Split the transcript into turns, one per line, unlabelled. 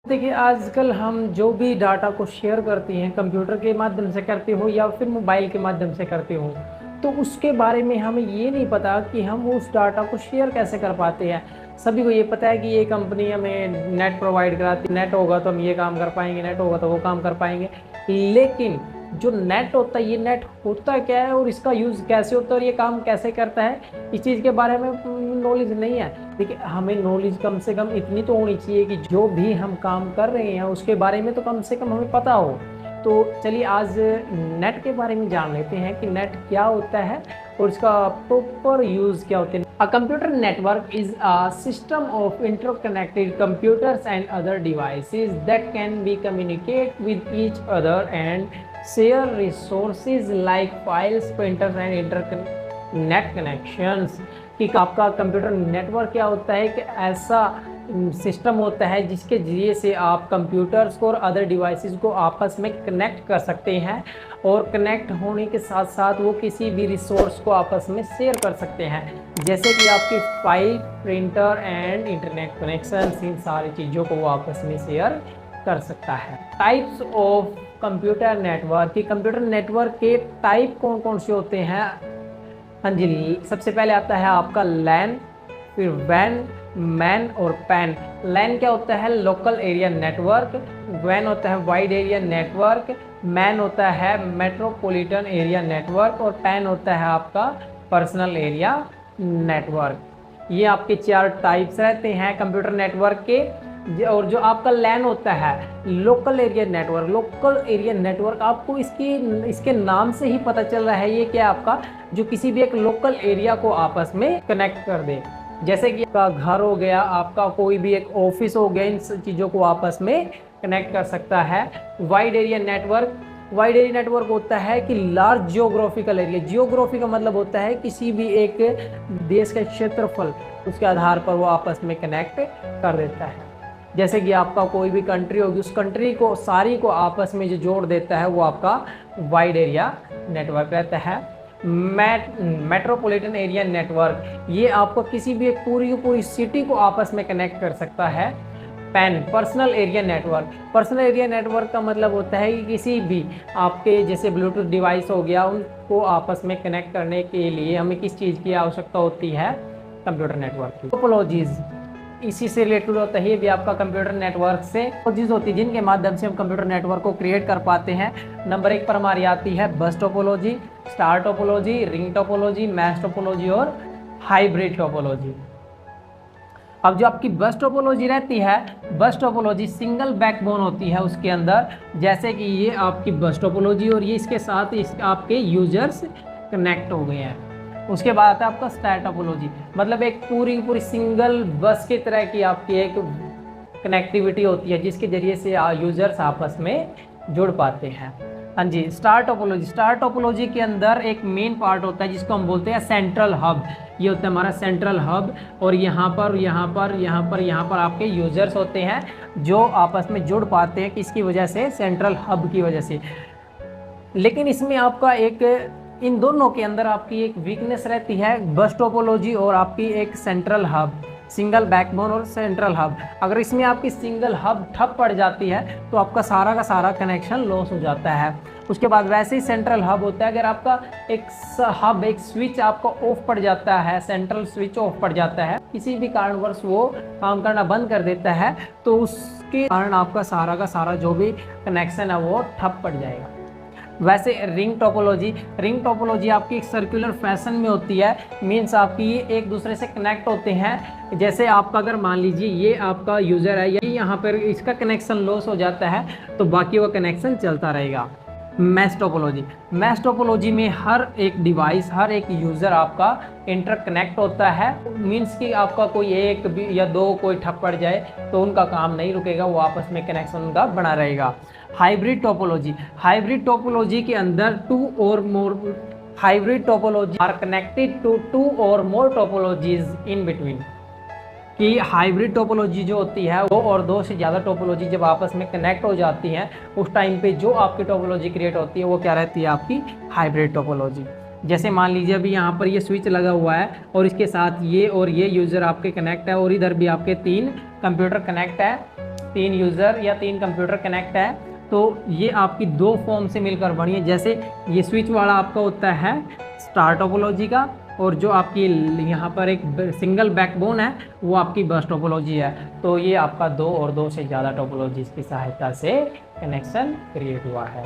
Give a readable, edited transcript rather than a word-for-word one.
देखिए, आजकल हम जो भी डाटा को शेयर करते हैं कंप्यूटर के माध्यम से करते हो या फिर मोबाइल के माध्यम से करते हो, तो उसके बारे में हमें ये नहीं पता कि हम उस डाटा को शेयर कैसे कर पाते हैं। सभी को ये पता है कि ये कंपनी हमें नेट प्रोवाइड कराती है, नेट होगा तो हम ये काम कर पाएंगे, नेट होगा तो वो काम कर पाएंगे। लेकिन जो नेट होता है, ये नेट होता क्या है और इसका यूज़ कैसे होता है और ये काम कैसे करता है, इस चीज़ के बारे में नॉलेज नहीं है। देखिए, हमें नॉलेज कम से कम इतनी तो होनी चाहिए कि जो भी हम काम कर रहे हैं उसके बारे में तो कम से कम हमें पता हो। तो चलिए आज नेट के बारे में जान लेते हैं कि नेट क्या होता है और इसका प्रॉपर यूज़ क्या होता है। A computer network is a system of interconnected computers and other devices that can be communicate with each other and share resources like files, printers and internet connections। कि आपका कंप्यूटर नेटवर्क क्या होता है कि ऐसा सिस्टम होता है जिसके ज़रिए से आप कंप्यूटर्स को और अदर डिवाइसेस को आपस में कनेक्ट कर सकते हैं और कनेक्ट होने के साथ साथ वो किसी भी रिसोर्स को आपस में शेयर कर सकते हैं, जैसे कि आपकी file, printer and internet connection. इन सारी चीज़ों को वो आपस में शेयर कर सकता है। टाइप्स ऑफ कंप्यूटर नेटवर्क, कि कंप्यूटर नेटवर्क के टाइप कौन कौन से होते हैं। हाँ जी, सबसे पहले आता है आपका लैन, फिर वैन, मैन और पैन। लैन क्या होता है? Local area network. वैन होता है वाइड एरिया नेटवर्क। मैन होता है मेट्रोपॉलिटन एरिया नेटवर्क और पैन होता है आपका पर्सनल एरिया नेटवर्क। ये आपके चार टाइप्स रहते हैं कंप्यूटर नेटवर्क के। और जो आपका लैन होता है local area network, local area network आपको इसके नाम से ही पता चल रहा है ये क्या आपका जो किसी भी एक लोकल एरिया को आपस में कनेक्ट कर दे, जैसे कि आपका घर हो गया, आपका कोई भी एक ऑफिस हो गया, इन चीज़ों को आपस में कनेक्ट कर सकता है। Wide area network, wide area network होता है कि लार्ज जियोग्राफिकल एरिया। जियोग्राफी का मतलब होता है किसी भी एक देश का क्षेत्रफल, उसके आधार पर वो आपस में कनेक्ट कर देता है। जैसे कि आपका कोई भी कंट्री होगी, उस कंट्री को सारी को आपस में जो जोड़ देता है वो आपका वाइड एरिया नेटवर्क रहता है। मेट्रोपॉलिटन एरिया नेटवर्क, ये आपको किसी भी एक पूरी सिटी को आपस में कनेक्ट कर सकता है। Pan, personal area network. Personal area network का मतलब होता है कि किसी भी आपके जैसे ब्लूटूथ डिवाइस हो गया, उनको आपस में कनेक्ट करने के लिए हमें किस चीज़ की आवश्यकता होती है? कंप्यूटर नेटवर्क की। टोपोलॉजीज इसी से रिलेटेड होता है, ये भी आपका कंप्यूटर नेटवर्क से टोपोलॉजीज होती है जिनके माध्यम से हम कंप्यूटर नेटवर्क को क्रिएट कर पाते हैं। नंबर 1 पर हमारी आती है बस topology, star topology, ring topology, mesh topology और हाइब्रिड टोपोलॉजी। अब जो आपकी बस टोपोलॉजी रहती है, बस टोपोलॉजी सिंगल बैकबोन होती है उसके अंदर, जैसे कि ये आपकी बस टोपोलॉजी और ये इसके साथ आपके यूजर्स कनेक्ट हो गए हैं। उसके बाद आता है आपका स्टार टोपोलॉजी, मतलब एक पूरी सिंगल बस की तरह की आपकी एक कनेक्टिविटी होती है जिसके जरिए से यूजर्स आपस में जुड़ पाते हैं। हाँ जी, स्टार टोपोलॉजी। स्टार टोपोलॉजी के अंदर एक मेन पार्ट होता है जिसको हम बोलते हैं सेंट्रल हब। ये होता है हमारा सेंट्रल हब और यहाँ पर आपके यूजर्स होते हैं जो आपस में जुड़ पाते हैं, किसकी वजह से? सेंट्रल हब की वजह से। लेकिन इसमें आपका इन दोनों के अंदर आपकी एक वीकनेस रहती है, बस टोपोलॉजी और आपकी एक सेंट्रल हब, सिंगल बैकबोन और सेंट्रल हब। अगर इसमें आपकी सिंगल हब ठप पड़ जाती है तो आपका सारा का सारा कनेक्शन लॉस हो जाता है। उसके बाद वैसे ही सेंट्रल हब होता है, अगर आपका एक स्विच आपका ऑफ पड़ जाता है, सेंट्रल स्विच ऑफ पड़ जाता है, किसी भी कारणवश वो काम करना बंद कर देता है, तो उसके कारण आपका सारा का सारा जो भी कनेक्शन है वो ठप पड़ जाएगा। वैसे रिंग टोपोलॉजी आपकी एक सर्कुलर फैशन में होती है, मीन्स आपकी ये एक दूसरे से कनेक्ट होते हैं। जैसे आपका अगर मान लीजिए ये आपका यूज़र है, यही यहाँ पर इसका कनेक्शन लॉस हो जाता है तो बाकी का कनेक्शन चलता रहेगा। मैश टोपोलॉजी में हर एक डिवाइस, हर एक यूज़र आपका इंटरकनेक्ट होता है, मीन्स कि आपका कोई एक या दो कोई ठप पड़ जाए तो उनका काम नहीं रुकेगा, वो आपस में कनेक्शन उनका बना रहेगा। हाइब्रिड टोपोलॉजी के अंदर hybrid topology are connected to 2 और मोर टोपोलॉजीज इन बिटवीन। कि हाइब्रिड टोपोलॉजी जो होती है वो और 2 से ज़्यादा टोपोलॉजी जब आपस में कनेक्ट हो जाती हैं, उस टाइम पे जो आपकी टोपोलॉजी क्रिएट होती है वो क्या रहती है? आपकी हाइब्रिड टोपोलॉजी। जैसे मान लीजिए अभी यहाँ पर ये स्विच लगा हुआ है और इसके साथ ये और ये यूज़र आपके कनेक्ट है और इधर भी आपके 3 कंप्यूटर कनेक्ट है। 3 यूज़र या 3 कंप्यूटर कनेक्ट है तो ये आपकी 2 फॉर्म से मिलकर बनी है। जैसे ये स्विच वाला आपका होता है स्टार टोपोलॉजी का, और जो आपकी यहाँ पर एक सिंगल बैकबोन है वो आपकी बस टोपोलॉजी है। तो ये आपका 2 और 2 से ज़्यादा टोपोलॉजीज़ की सहायता से कनेक्शन क्रिएट हुआ है।